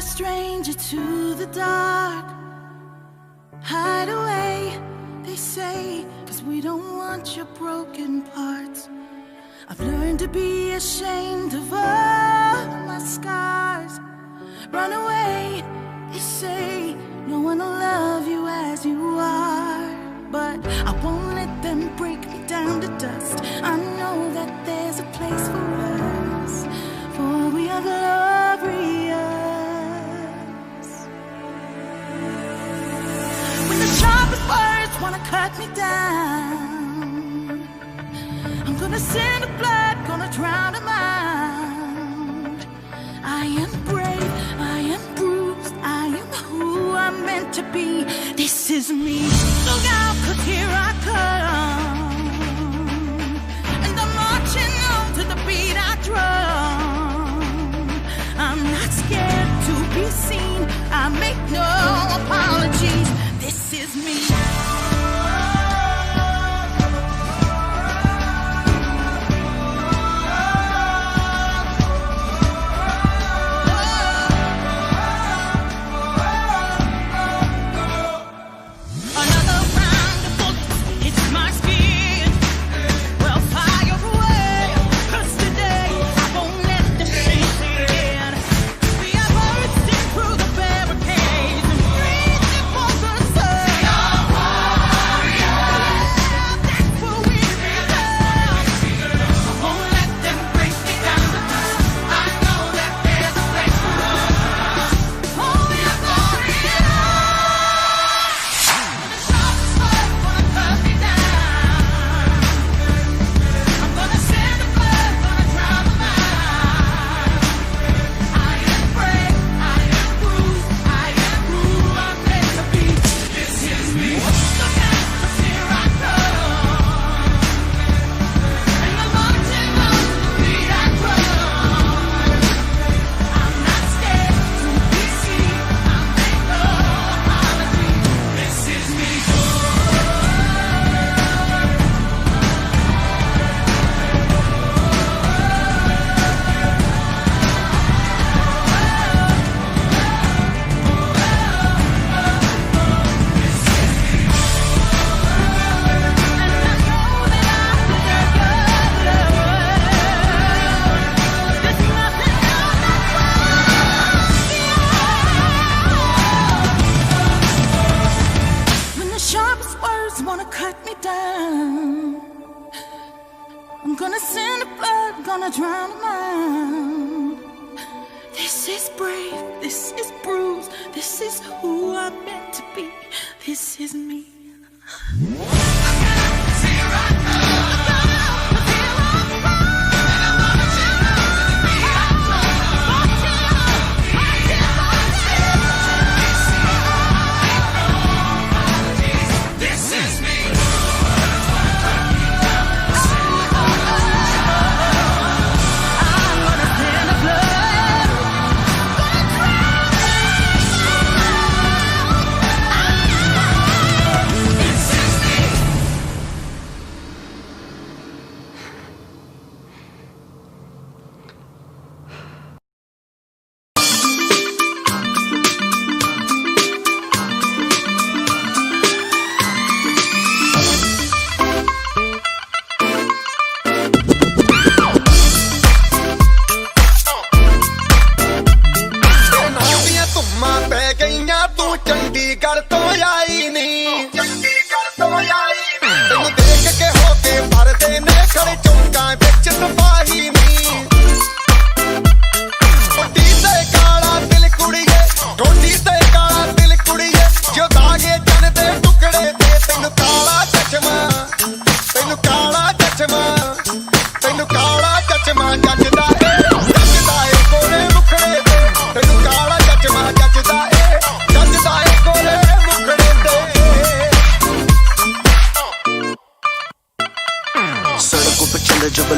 stranger to the dark. Hide away, they say, 'cause we don't want your broken parts. I've learned to be ashamed of all my scars. Run away, they say, no one will love you as you are. But I won't let them break me down to dust. I know that there's a place for us, for we are glorious. When the sharpest words wanna cut me down, I'm gonna send the blood, gonna drown them out. I am brave, I am bruised, I am who I'm meant to be. This is me. Look out, 'cause here I come, and I'm marching on to the beat I drum. I'm not scared to be seen, I make no apologies. This is me.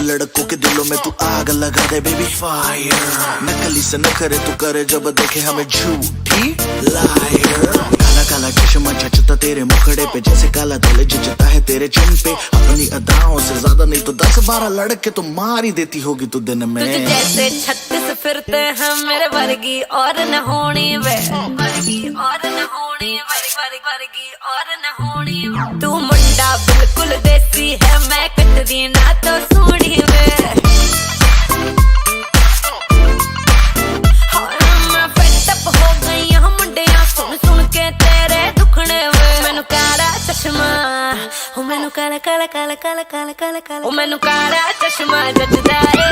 लड़कों के दिलों में तू आग लगा दे baby fire, नकली से न करे तू करे जब देखे हमें झूठी लायर। काला चश्मा जचता तेरे मुखड़े पे जैसे काला तिल जचता है तेरे चिन पे अपनी अदाओं से ज्यादा नहीं तो 10-12 लड़के तो मार ही देती होगी तू दिन में तुझे जैसे 36 फिरते हैं मेरे वर्गी और न होनी वे वर्गी और न होनी वर्गी और न होनी तू मुंडा बिल्कुल देसी है मैं कटरी ना तो सोनी वे मैं फेटअप हो गई हूं मुंडिया सुन सुन के तेरे दुखने वे मैनू काला चश्मा ओ मैनू काला काला काला काला काला काला काला ओ मैनू काला चश्मा जचदा ए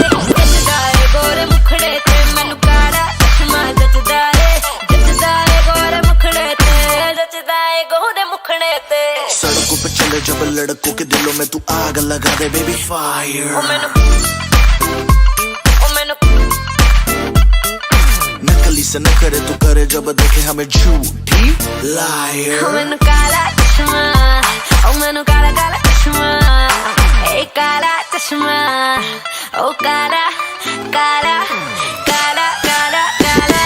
गोरे मुखड़े ते मैनू काला चश्मा जचदा ए गोरे मुखड़े ते जचदा ए गोरे मुखड़े ते सड़कों पे चले जब लड़कों के दिलों में तू आग लगा दे बेबी फायर ओ मैनू नकली से न करे तू करे जब देखे हमें झूठी लायर ओ मैनू काला चश्मा ओ मैनू काला काला चश्मा ए काला चश्मा ओ काला काला काला काला काला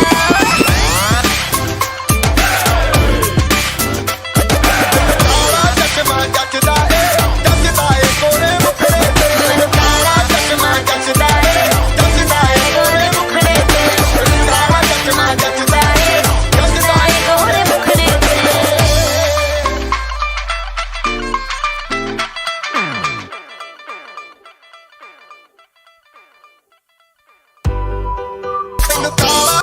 चश्मा जचदा ए गोरे मुखड़े ते मैनू काला चश्मा जचदा ए गोरे मुखड़े ते काला चश्मा जचदा ए गोरे मुखड़े ते तैनू काला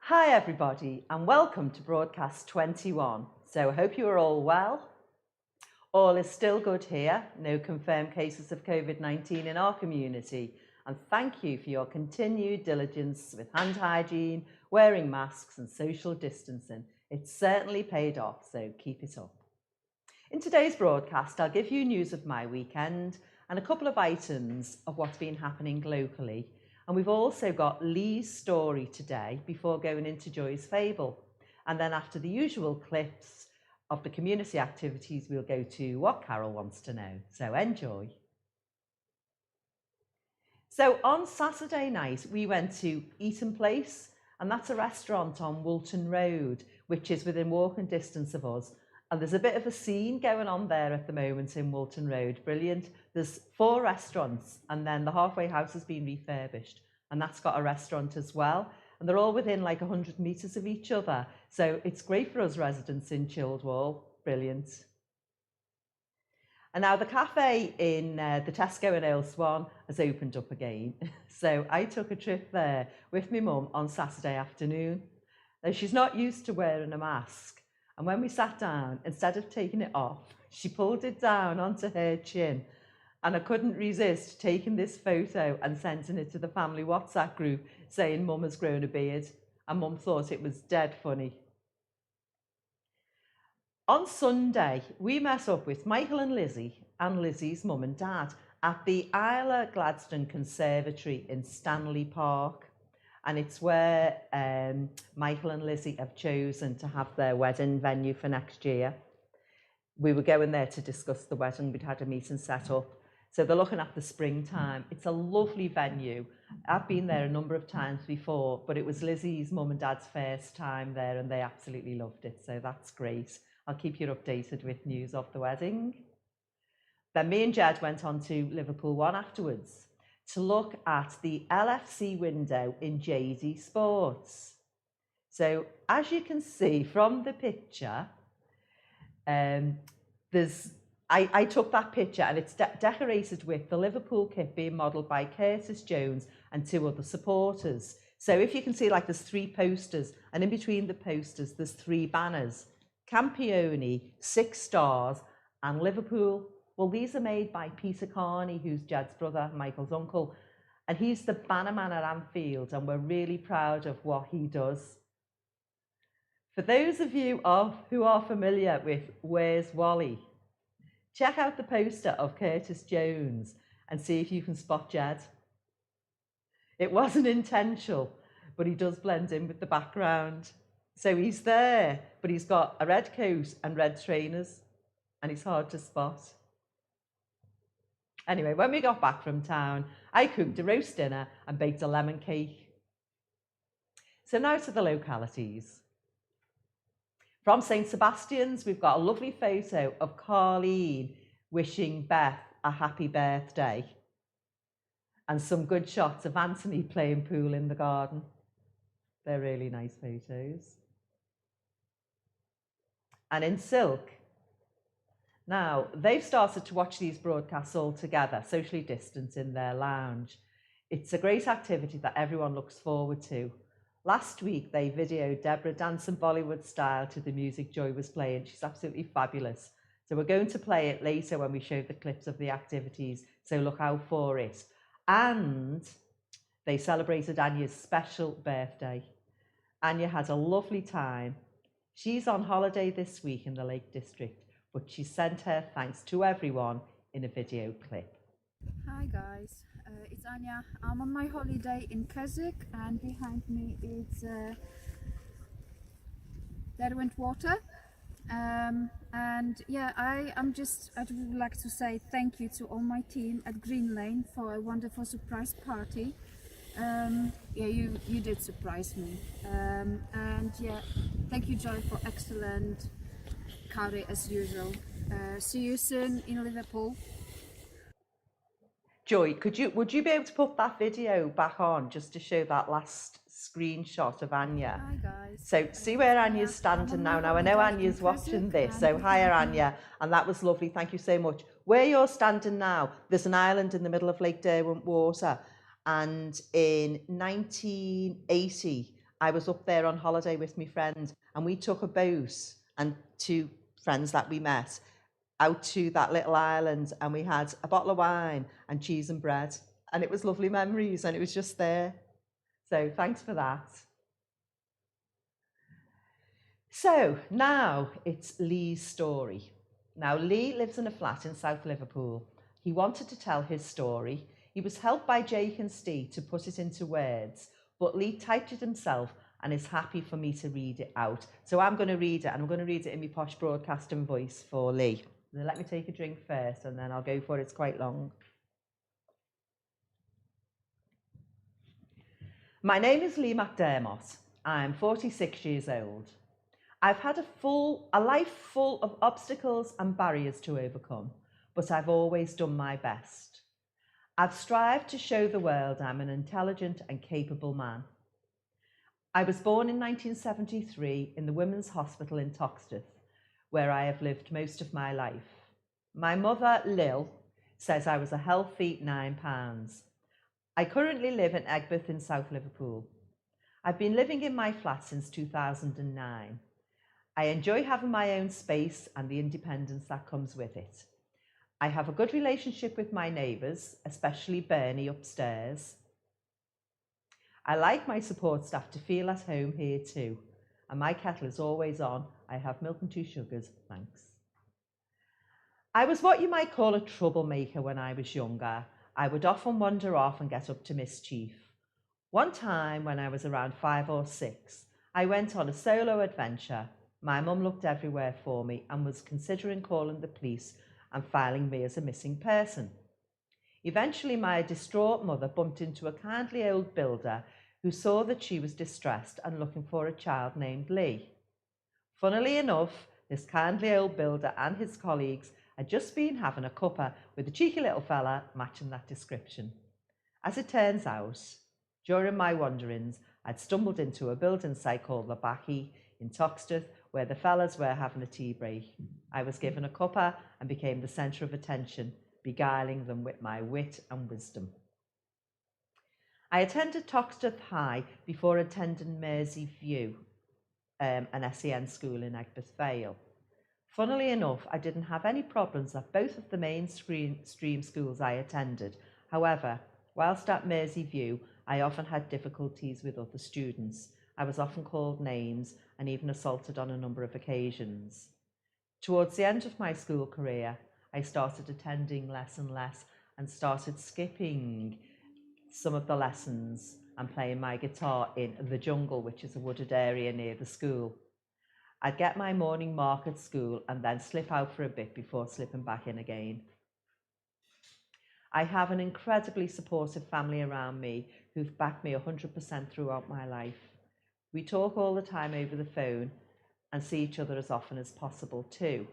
Hi everybody and welcome to broadcast 21. So I hope you are all well. All is still good here, no confirmed cases of COVID-19 in our community, and thank you for your continued diligence with hand hygiene, wearing masks and social distancing. It's certainly paid off, so keep it up. In today's broadcast, I'll give you news of my weekend and a couple of items of what's been happening locally. And we've also got Lee's story today before going into Joy's Fable. And then after the usual clips of the community activities, we'll go to what Carol wants to know. So enjoy. So on Saturday night, we went to Eaton Place, and that's a restaurant on Woolton Road, which is within walking distance of us. And there's a bit of a scene going on there at the moment in Woolton Road. Brilliant. There's 4 restaurants, and then the halfway house has been refurbished, and that's got a restaurant as well. And they're all within like 100 metres of each other. So it's great for us residents in Childwall. Brilliant. And now the cafe in the Tesco in Earl Swan has opened up again. So I took a trip there with my mum on Saturday afternoon. Now she's not used to wearing a mask. And when we sat down, instead of taking it off, she pulled it down onto her chin. And I couldn't resist taking this photo and sending it to the family WhatsApp group saying Mum has grown a beard. And Mum thought it was dead funny. On Sunday, we met up with Michael and Lizzie's mum and dad at the Isla Gladstone Conservatory in Stanley Park. And it's where Michael and Lizzie have chosen to have their wedding venue for next year. We were going there to discuss the wedding. We'd had a meeting set up. So they're looking at the springtime. It's a lovely venue. I've been there a number of times before, but it was Lizzie's mum and dad's first time there and they absolutely loved it. So that's great. I'll keep you updated with news of the wedding. Then me and Jed went on to Liverpool 1 afterwards to look at the LFC window in JD Sports. So as you can see from the picture, I took that picture and it's decorated with the Liverpool kit being modelled by Curtis Jones and 2 other supporters. So if you can see, like, there's 3 posters and in between the posters there's 3 banners. Campione, 6 stars, and Liverpool. Well, these are made by Peter Carney, who's Jed's brother, Michael's uncle, and he's the bannerman at Anfield, and we're really proud of what he does. For those of you who are familiar with Where's Wally, check out the poster of Curtis Jones and see if you can spot Jed. It wasn't intentional, but he does blend in with the background. So he's there, but he's got a red coat and red trainers, and he's hard to spot. Anyway, when we got back from town, I cooked a roast dinner and baked a lemon cake. So now to the localities. From St. Sebastian's, we've got a lovely photo of Carleen wishing Beth a happy birthday, and some good shots of Anthony playing pool in the garden. They're really nice photos. And in Silk, now they've started to watch these broadcasts all together, socially distanced in their lounge. It's a great activity that everyone looks forward to. Last week, they videoed Deborah dancing Bollywood style to the music Joy was playing. She's absolutely fabulous. So we're going to play it later when we show the clips of the activities, so look out for it. And they celebrated Anya's special birthday. Anya had a lovely time. She's on holiday this week in the Lake District, but she sent her thanks to everyone in a video clip. Hi guys, it's Anya. I'm on my holiday in Kazakh and behind me it's Derwentwater. And yeah, I would like to say thank you to all my team at Green Lane for a wonderful surprise party. Yeah, you did surprise me. And yeah, thank you Joy for excellent curry as usual. See you soon in Liverpool. Joy, would you be able to put that video back on just to show that last screenshot of Anya? Hi guys. So see where Anya's standing now. Now I know Anya's watching this, so hi Anya, and that was lovely, thank you so much. Where you're standing now, there's an island in the middle of Lake Derwentwater, and in 1980 I was up there on holiday with my friend, and we took a boat and 2 friends that we met out to that little island, and we had a bottle of wine and cheese and bread, and it was lovely memories, and it was just there. So thanks for that. So now it's Lee's story. Now Lee lives in a flat in South Liverpool. He wanted to tell his story. He was helped by Jake and Steve to put it into words, but Lee typed it himself and is happy for me to read it out. So I'm going to read it, and I'm going to read it in my posh broadcasting voice for Lee. Now let me take a drink first and then I'll go for it. It's quite long. My name is Lee McDermott. I'm 46 years old. I've had a life full of obstacles and barriers to overcome, but I've always done my best. I've strived to show the world I'm an intelligent and capable man. I was born in 1973 in the Women's Hospital in Toxteth, where I have lived most of my life. My mother, Lil, says I was a healthy £9. I currently live in Egbert in South Liverpool. I've been living in my flat since 2009. I enjoy having my own space and the independence that comes with it. I have a good relationship with my neighbours, especially Bernie upstairs. I like my support staff to feel at home here too, and my kettle is always on. I have milk and 2 sugars, thanks. I was what you might call a troublemaker when I was younger. I would often wander off and get up to mischief. One time when I was around 5 or 6, I went on a solo adventure. My mum looked everywhere for me and was considering calling the police and filing me as a missing person. Eventually, my distraught mother bumped into a kindly old builder who saw that she was distressed and looking for a child named Lee. Funnily enough, this kindly old builder and his colleagues had just been having a cuppa with a cheeky little fella matching that description. As it turns out, during my wanderings, I'd stumbled into a building site called the Backy in Toxteth, where the fellas were having a tea break. I was given a cuppa and became the centre of attention, beguiling them with my wit and wisdom. I attended Toxteth High before attending Mersey View, an SEN school in Egbert Vale. Funnily enough, I didn't have any problems at both of the mainstream schools I attended. However, whilst at Mersey View, I often had difficulties with other students. I was often called names and even assaulted on a number of occasions. Towards the end of my school career, I started attending less and less and started skipping some of the lessons and playing my guitar in the jungle, which is a wooded area near the school. I'd get my morning mark at school and then slip out for a bit before slipping back in again. I have an incredibly supportive family around me who've backed me 100% throughout my life. We talk all the time over the phone and see each other as often as possible too.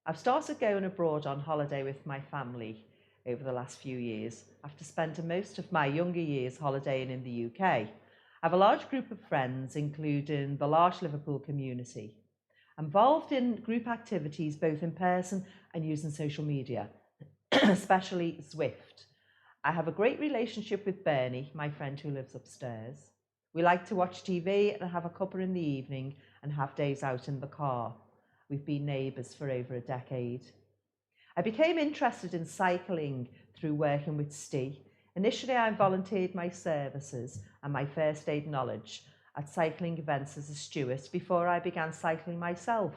I've started going abroad on holiday with my family over the last few years after spending most of my younger years holidaying in the UK. I have a large group of friends, including the large Liverpool community. I'm involved in group activities both in person and using social media, especially Zwift. I have a great relationship with Bernie, my friend who lives upstairs. We like to watch TV and have a cuppa in the evening and have days out in the car. We've been neighbours for over a decade. I became interested in cycling through working with Steve. Initially, I volunteered my services and my first aid knowledge at cycling events as a steward before I began cycling myself.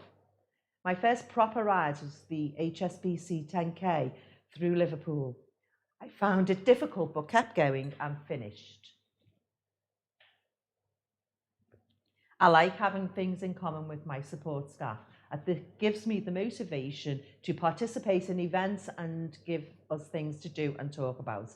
My first proper ride was the HSBC 10K through Liverpool. I found it difficult but kept going and finished. I like having things in common with my support staff. It gives me the motivation to participate in events and give us things to do and talk about.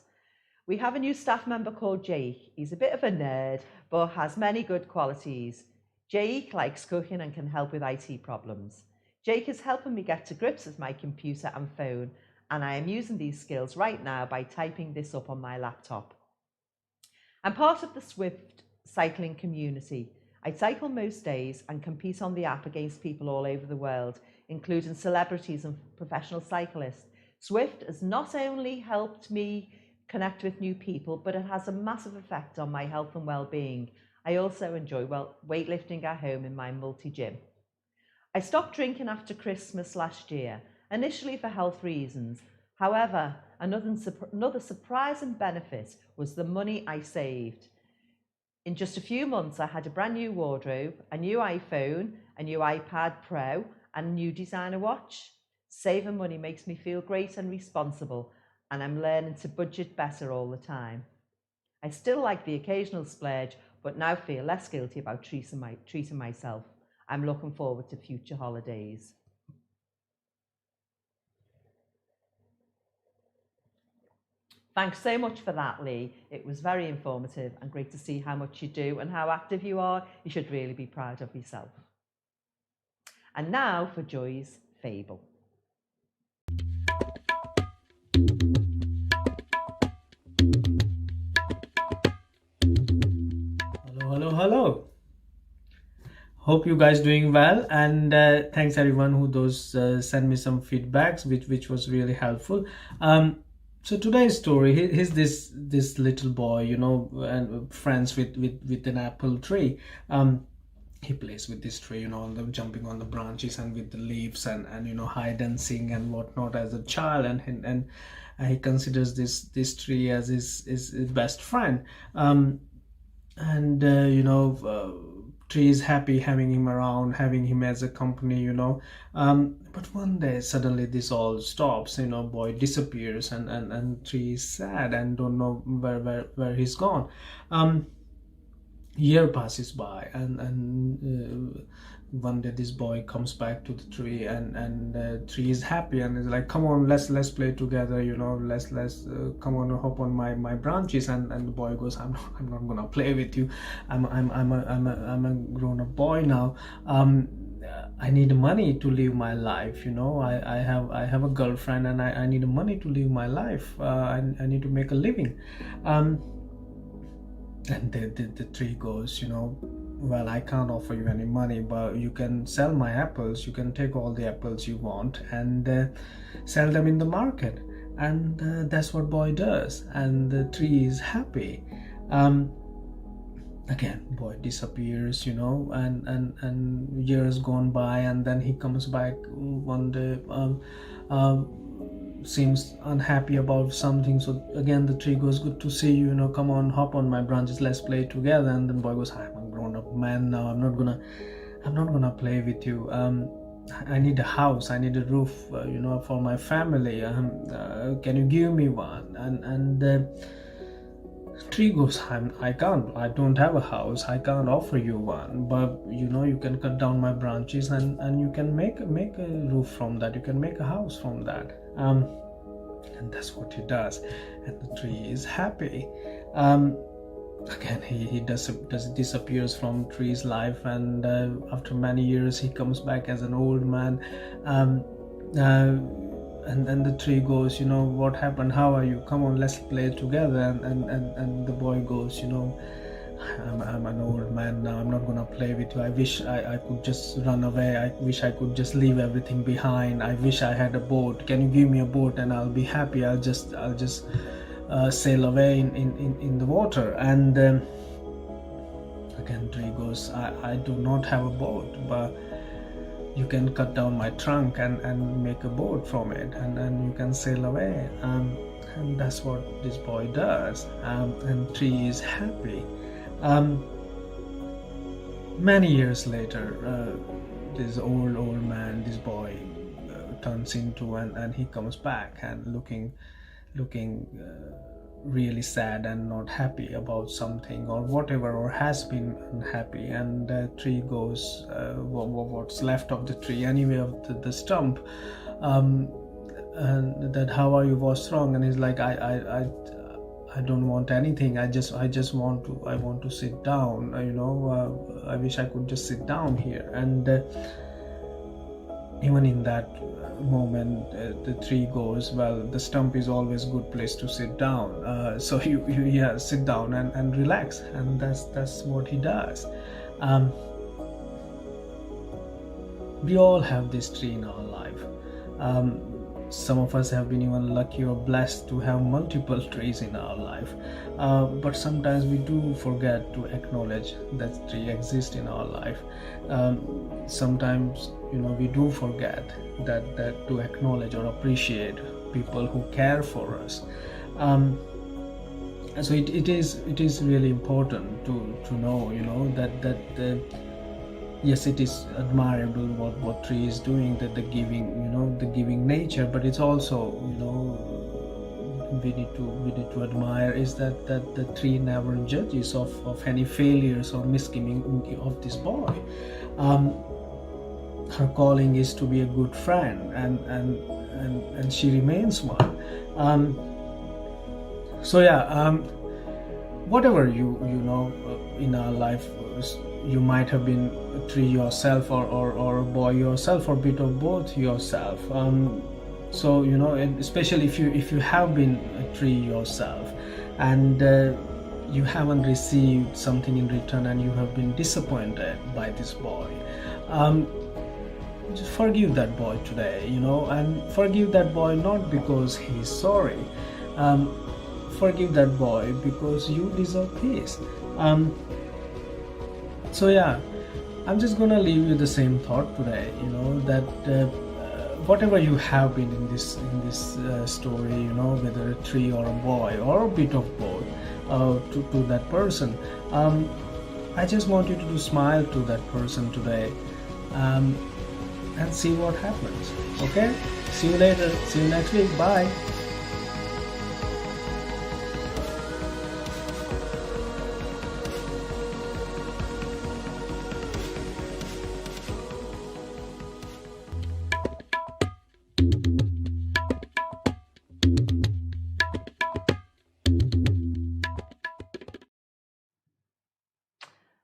We have a new staff member called Jake. He's a bit of a nerd, but has many good qualities. Jake likes cooking and can help with IT problems. Jake is helping me get to grips with my computer and phone, and I am using these skills right now by typing this up on my laptop. I'm part of the Zwift cycling community. I cycle most days and compete on the app against people all over the world, including celebrities and professional cyclists. Zwift has not only helped me connect with new people, but it has a massive effect on my health and well-being. I also enjoy weightlifting at home in my multi-gym. I stopped drinking after Christmas last year, initially for health reasons. However, another surprising benefit was the money I saved. In just a few months, I had a brand new wardrobe, a new iPhone, a new iPad Pro, and a new designer watch. Saving money makes me feel great and responsible, and I'm learning to budget better all the time. I still like the occasional splurge, but now feel less guilty about treating myself. I'm looking forward to future holidays. Thanks so much for that, Lee. It was very informative and great to see how much you do and how active you are. You should really be proud of yourself. And now for Joy's Fable. Hello. Hope you guys doing well, and thanks everyone who those sent me some feedbacks, which was really helpful. So today's story, he's this little boy, and friends with an apple tree. He plays with this tree, jumping on the branches and with the leaves, and hide and sing and whatnot as a child, and he considers this tree as his best friend. And Tree is happy having him around, having him as a company, but one day suddenly this all stops. Boy disappears, and Tree is sad and don't know where he's gone. Year passes by, and one day this boy comes back to the tree, and Tree is happy and is like, come on, let's play together, let's come on, hop on my branches. And the boy goes, I'm not gonna play with you. I'm a grown-up boy now. I need money to live my life. I have a girlfriend, and I need money to live my life. I need to make a living. And the tree goes, well, I can't offer you any money, but you can sell my apples. You can take all the apples you want and sell them in the market. And that's what boy does, and the tree is happy. Again, boy disappears, and years gone by, and then he comes back one day. Seems unhappy about something. So again the tree goes, good to see you, come on, hop on my branches, let's play together. And then boy goes, I'm a grown-up man now, I'm not gonna play with you. I need a house, I need a roof, for my family. Can you give me one? And tree goes, I can't, I don't have a house, I can't offer you one, but you can cut down my branches and you can make a roof from that, you can make a house from that. And that's what he does, and the tree is happy. Again he disappears from Tree's life, and after many years he comes back as an old man. And then the tree goes, what happened, how are you, come on, let's play together. And the boy goes, I'm an old man now, I'm not gonna play with you. I wish I could just run away. I wish I could just leave everything behind. I wish I had a boat. Can you give me a boat and I'll be happy. I'll just sail away in the water. And again Tree goes, I do not have a boat, but you can cut down my trunk and make a boat from it, and then you can sail away. And that's what this boy does. And Tree is happy. Many years later, this old man, this boy turns into, and he comes back and looking really sad and not happy about something or whatever, or has been unhappy. And Tree goes, what's left of the tree anyway, of the stump, and that, how are you, what's wrong? And he's like, I don't want anything. I want to sit down. I wish I could just sit down here. And even in that moment, the tree goes, well, the stump is always a good place to sit down. So you sit down and relax. And that's what he does. We all have this tree in our life. Some of us have been even lucky or blessed to have multiple trees in our life, but sometimes we do forget to acknowledge that tree exists in our life. Sometimes we do forget that to acknowledge or appreciate people who care for us. So it is really important to know that yes, it is admirable what Tree is doing, that the giving nature, but it's also we need to admire is that the tree never judges of any failures or misgiving of this boy. Her calling is to be a good friend, and she remains one. So yeah, whatever in our life, you might have been a tree yourself, or a boy yourself, or a bit of both yourself. So and especially if you have been a tree yourself, and you haven't received something in return and you have been disappointed by this boy, just forgive that boy today, and forgive that boy not because he's sorry. Forgive that boy because you deserve peace. So yeah, I'm just gonna leave you the same thought today, that whatever you have been in this story, whether a tree or a boy or a bit of both, to that person, I just want you to smile to that person today, and see what happens. Okay, see you later, see you next week, bye.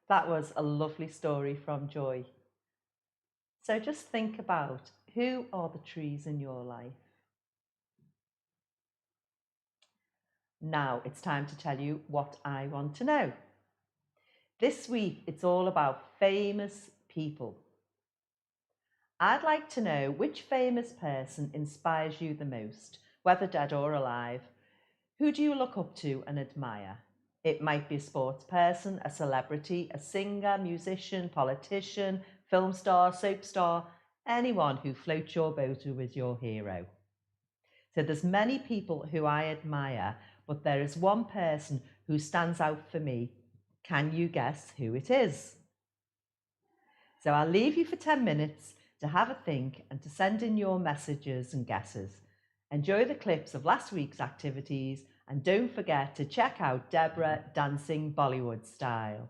That was a lovely story from Joy. So just think about, who are the trees in your life? Now it's time to tell you what I want to know. This week it's all about famous people. I'd like to know which famous person inspires you the most, whether dead or alive. Who do you look up to and admire? It might be a sports person, a celebrity, a singer, musician, politician, film star, soap star, anyone who floats your boat who is your hero. So there's many people who I admire, but there is one person who stands out for me. Can you guess who it is? So I'll leave you for 10 minutes to have a think and to send in your messages and guesses. Enjoy the clips of last week's activities, and don't forget to check out Deborah dancing Bollywood style.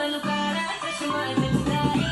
ਮੈਨੂੰ ਕਾਲਾ ਚਸ਼ਮਾ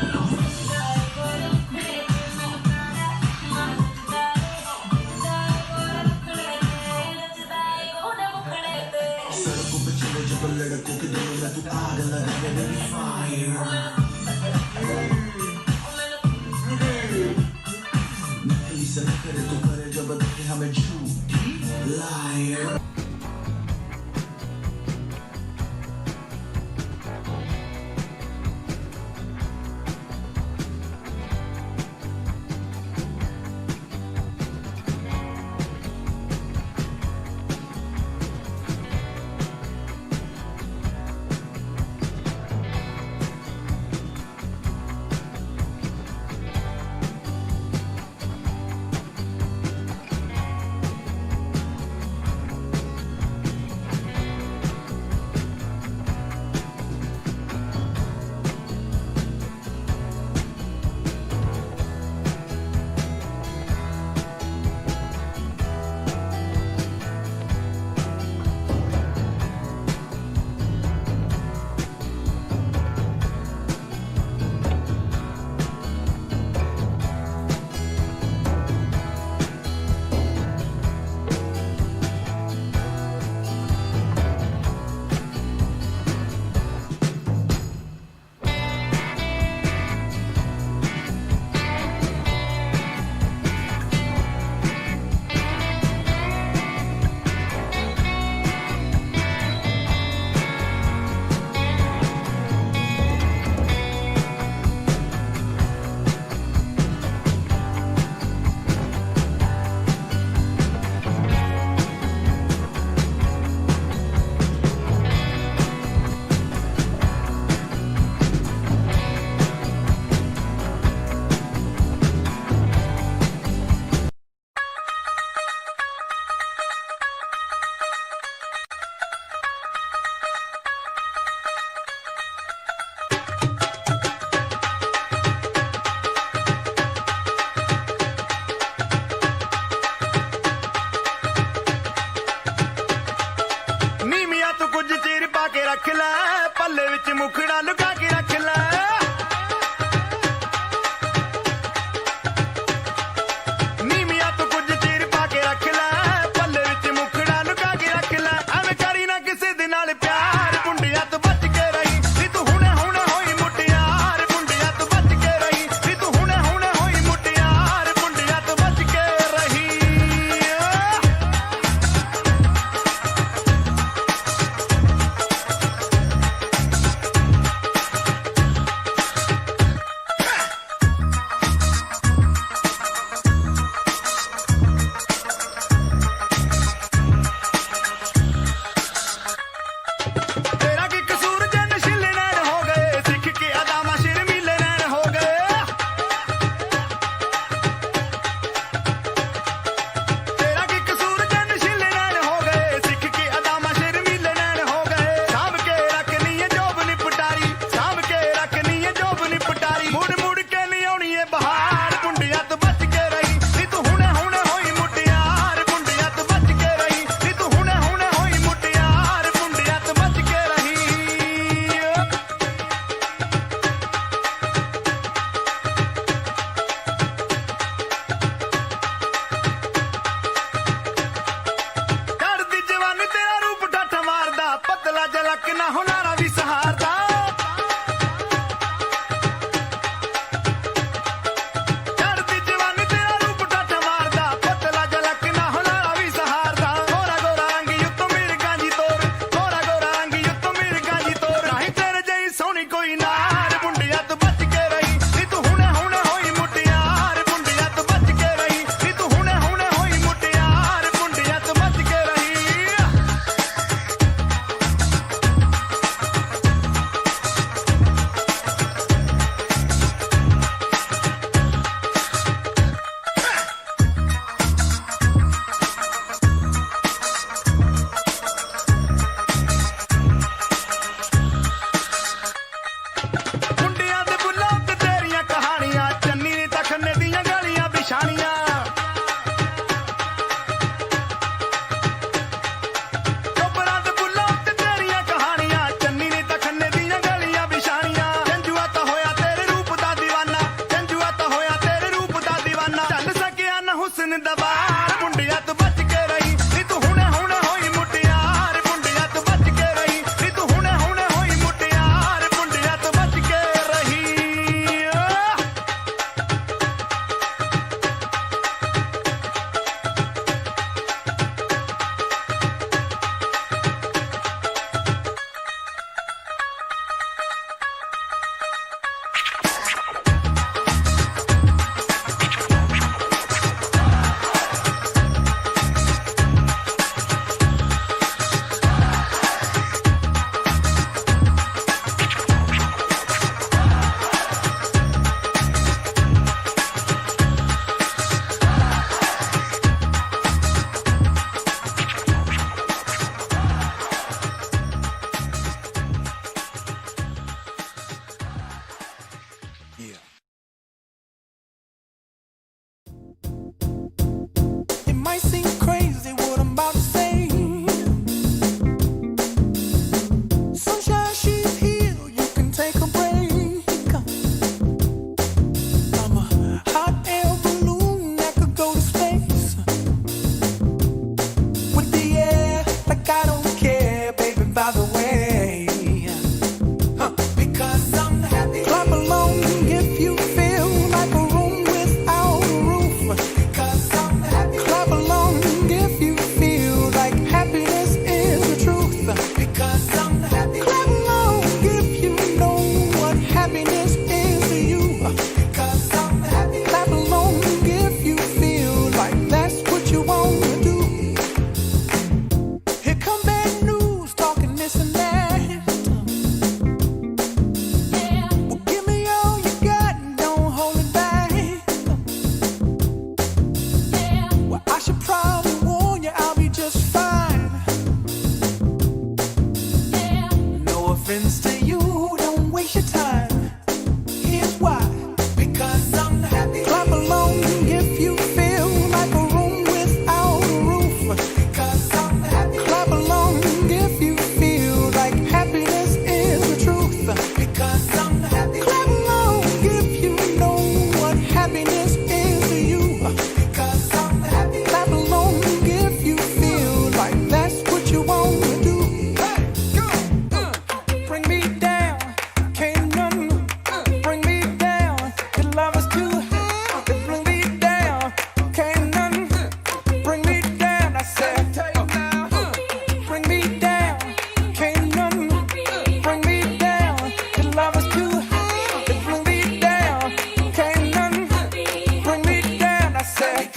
said,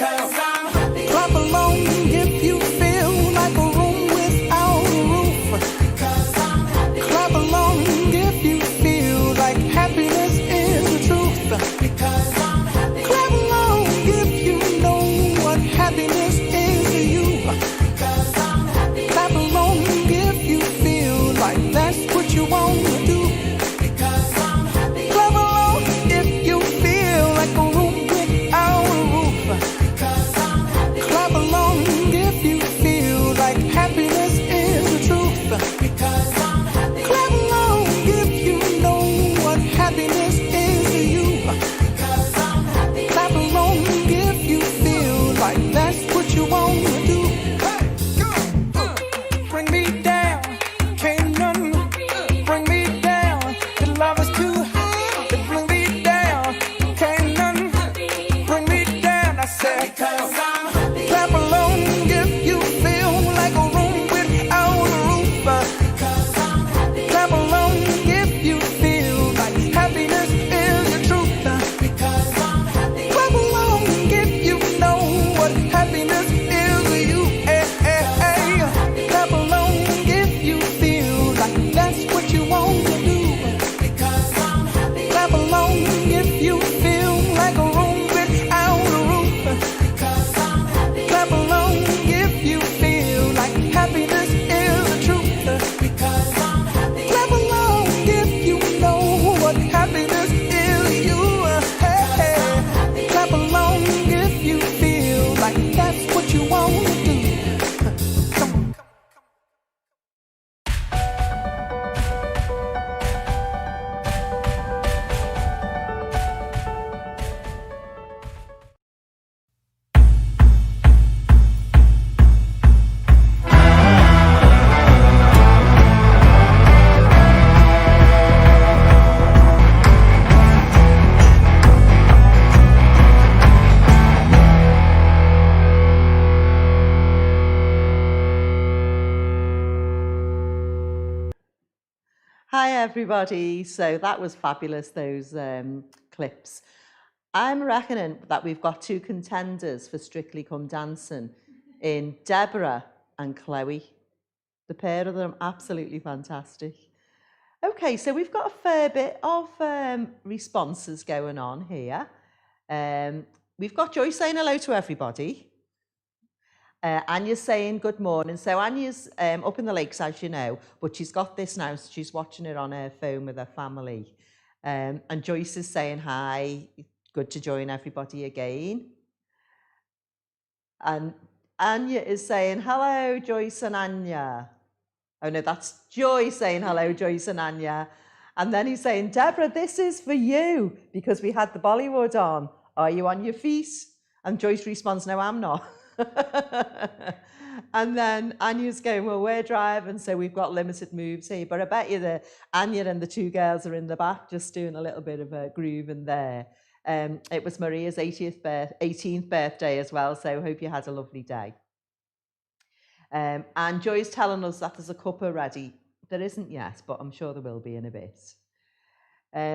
clap along if you feel like a room without a roof. Clap along if you feel like happiness is the truth. Clap along if you know what happiness is to you. Clap along if you feel like that's what you want to do. Clap along if you feel like a room without a roof. Clap along if you feel like happiness is the truth. Clap along if you know what happiness is to you. Clap along if you feel like that's what you want to do. Bring me down, can't none bring me down. The love is too high to bring me down. Can't none bring me down. I said, clap along if you feel like a room without a roof. Clap along if you feel like happiness is the truth. Clap along if you know what happiness is to you. Clap along if you feel like that's what you want to do. Clap along if you feel like a room without a roof. Clap along if you feel like happiness is the truth. Clap along if you know what happiness is to you. Clap along if you feel like that's what you want to do. Come on. Hi everybody. So that was fabulous, those clips. I'm reckoning that we've got two contenders for Strictly Come Dancing in Deborah and Chloe. The pair of them, absolutely fantastic. Okay, so we've got a fair bit of responses going on here. We've got Joyce saying hello to everybody. Anya's saying good morning. So Anya's up in the lakes, as you know, but she's got this now, so she's watching it on her phone with her family. And Joyce is saying hi, good to join everybody again. And Anya is saying hello, Joyce and Anya. Oh no, that's Joy saying hello, Joyce and Anya. And then he's saying, Deborah, this is for you, because we had the Bollywood on. Are you on your feet? And Joyce responds, no, I'm not. And then Anya's going, well, we're driving, so we've got limited moves here. But I bet you that Anya and the two girls are in the back just doing a little bit of a groove in there. It was Maria's 18th birthday as well, so hope you had a lovely day. And Joy's telling us that there's a cuppa ready. There isn't yet, but I'm sure there will be in a bit.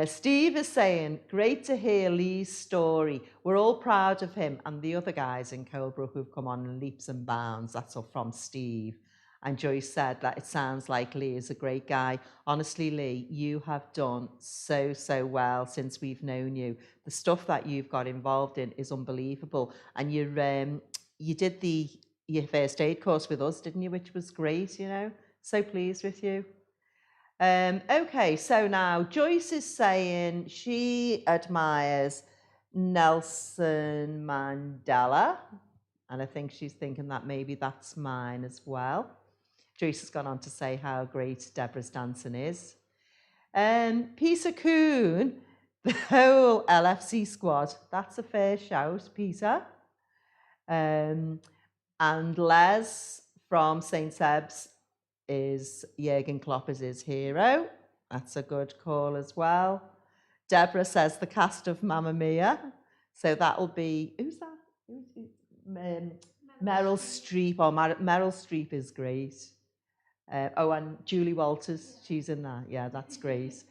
Steve is saying, great to hear Lee's story. We're all proud of him and the other guys in Colebrook who've come on in leaps and bounds. That's all from Steve. And Joyce said that it sounds like Lee is a great guy. Honestly, Lee, you have done so well since we've known you. The stuff that you've got involved in is unbelievable. And you did your first aid course with us, didn't you? Which was great, you know. So pleased with you. Okay, so now Joyce is saying she admires Nelson Mandela, and I think she's thinking that maybe that's mine as well. Joyce has gone on to say how great Deborah's dancing is. Peter Kuhn, the whole LFC squad, that's a fair shout, Peter. And Les from St. Seb's is Jurgen Klopp is his hero. That's a good call as well. Deborah says the cast of Mamma Mia. So that'll be, who's that? Meryl Streep. Oh, Meryl Streep is great. And Julie Walters, she's in that. Yeah, that's great.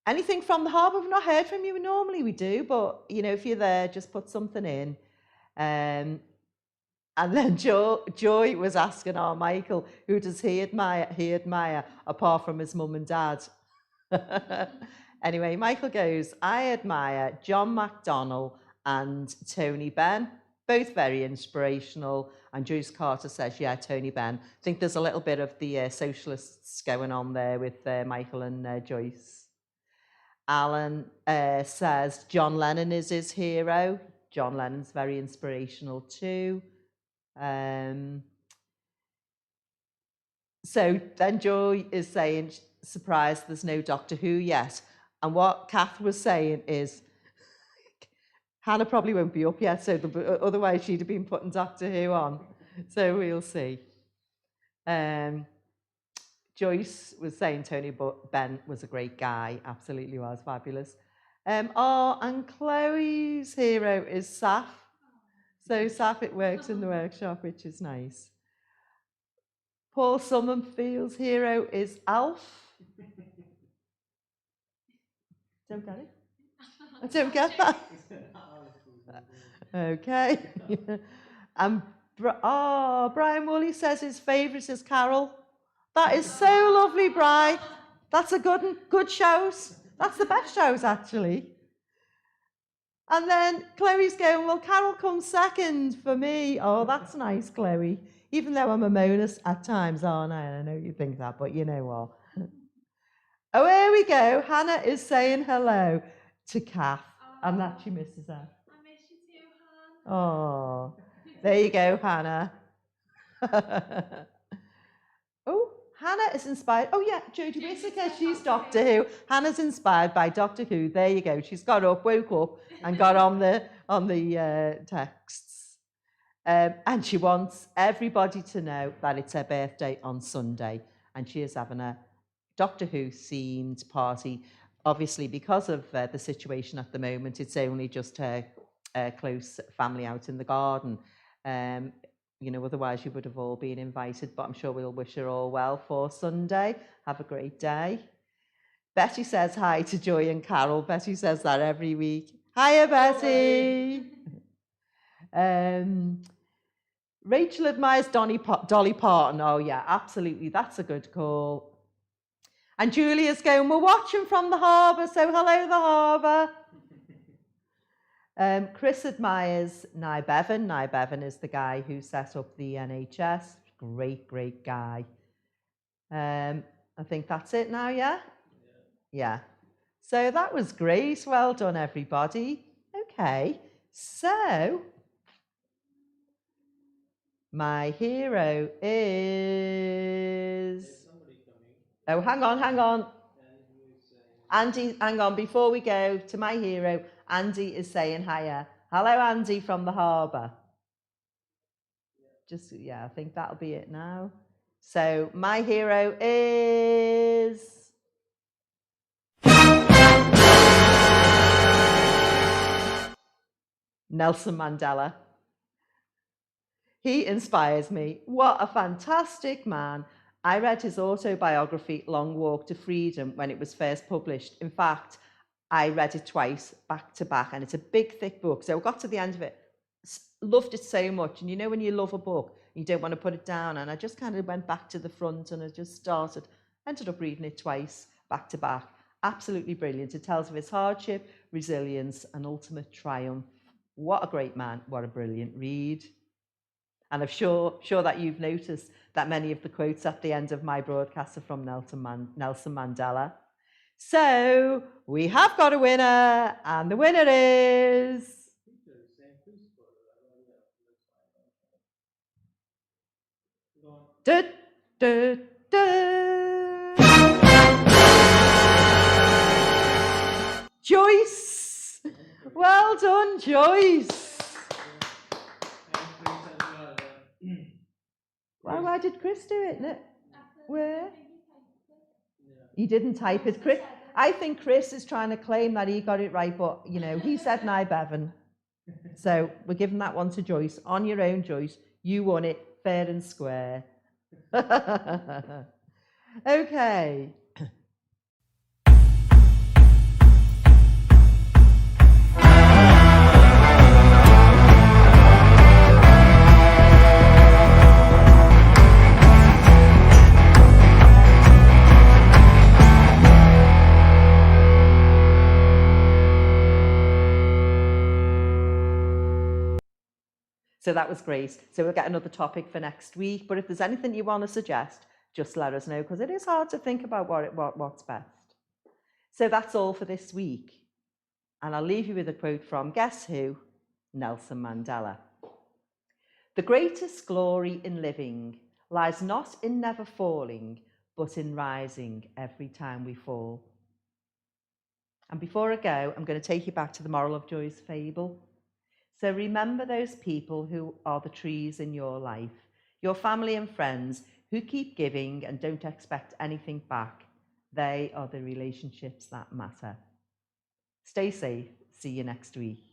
Anything from the harbour? We've not heard from you. Normally we do, but you know, if you're there, just put something in. And then Joy was asking our Michael, who does he admire apart from his mum and dad? Anyway, Michael goes, I admire John McDonnell and Tony Benn, both very inspirational. And Joyce Carter says, yeah, Tony Benn. I think there's a little bit of the socialists going on there with Michael and Joyce. Alan says John Lennon is his hero. John Lennon's very inspirational too. So then Joy is saying, surprised there's no Doctor Who yet. And what Kath was saying is, Hannah probably won't be up yet, so otherwise she'd have been putting Doctor Who on. So we'll see. Joyce was saying Tony Benn was a great guy, absolutely was, fabulous. And Chloe's hero is Saf. So Saf, it works in the workshop, which is nice. Paul Summerfield's hero is Alf. Don't get it? I don't get that. Okay. And Brian Woolley says his favourite is Carol. That is so lovely, Brian. That's a good shows. That's the best shows, actually. And then Chloe's going, well, Carol comes second for me. Oh, that's nice, Chloe. Even though I'm a monus at times, aren't I? I know you think that, but you know what. Oh, here we go. Hannah is saying hello to Kath, and that she misses her. I miss you too, Han. Oh, there you go, Hannah. Oh, Hannah is inspired. Oh, yeah, Jodie Whittaker, she's Doctor Who. Hannah's inspired by Doctor Who. There you go. She's got up, woke up, and got on the texts. And she wants everybody to know that it's her birthday on Sunday, and she is having a Doctor Who themed party. Obviously, because of the situation at the moment, it's only just her close family out in the garden. You know, otherwise you would have all been invited, but I'm sure we'll wish her all well for Sunday. Have a great day. Betty says hi to Joy and Carol. Betty says that every week. Hiya, Betty. Rachel admires Dolly Parton. Oh, yeah, absolutely. That's a good call. And Julia's going, we're watching from the harbour, so hello, the harbour. Chris admires Nye Bevan. Nye Bevan is the guy who set up the NHS. Great, great guy. I think that's it now, yeah? Yeah. So that was great. Well done, everybody. Okay, so my hero is... Oh, hang on. Andy, hang on. Before we go to my hero, Andy is saying hiya. Hello, Andy from the harbour. Just, yeah, I think that'll be it now. So my hero is... Nelson Mandela. He inspires me. What a fantastic man. I read his autobiography, Long Walk to Freedom, when it was first published. In fact, I read it twice, back to back, and it's a big, thick book. So I got to the end of it, loved it so much. And you know when you love a book, you don't want to put it down. And I just kind of went back to the front and I just started, ended up reading it twice, back to back. Absolutely brilliant. It tells of his hardship, resilience, and ultimate triumph. What a great man. What a brilliant read. And I'm sure that you've noticed that many of the quotes at the end of my broadcast are from Nelson Mandela. So we have got a winner, and the winner is... Da, da, da. Joyce! Well done, Joyce! Why did Chris do it? No. Where? He didn't type it. Chris, I think Chris is trying to claim that he got it right, but, you know, he said Nye Bevan. So we're giving that one to Joyce. On your own, Joyce. You won it fair and square. Okay. So that was great. So we'll get another topic for next week. But if there's anything you want to suggest, just let us know, because it is hard to think about what's best. So that's all for this week. And I'll leave you with a quote from, guess who? Nelson Mandela. The greatest glory in living lies not in never falling, but in rising every time we fall. And before I go, I'm going to take you back to the moral of Joy's fable. So remember those people who are the trees in your life, your family and friends who keep giving and don't expect anything back. They are the relationships that matter. Stay safe. See you next week.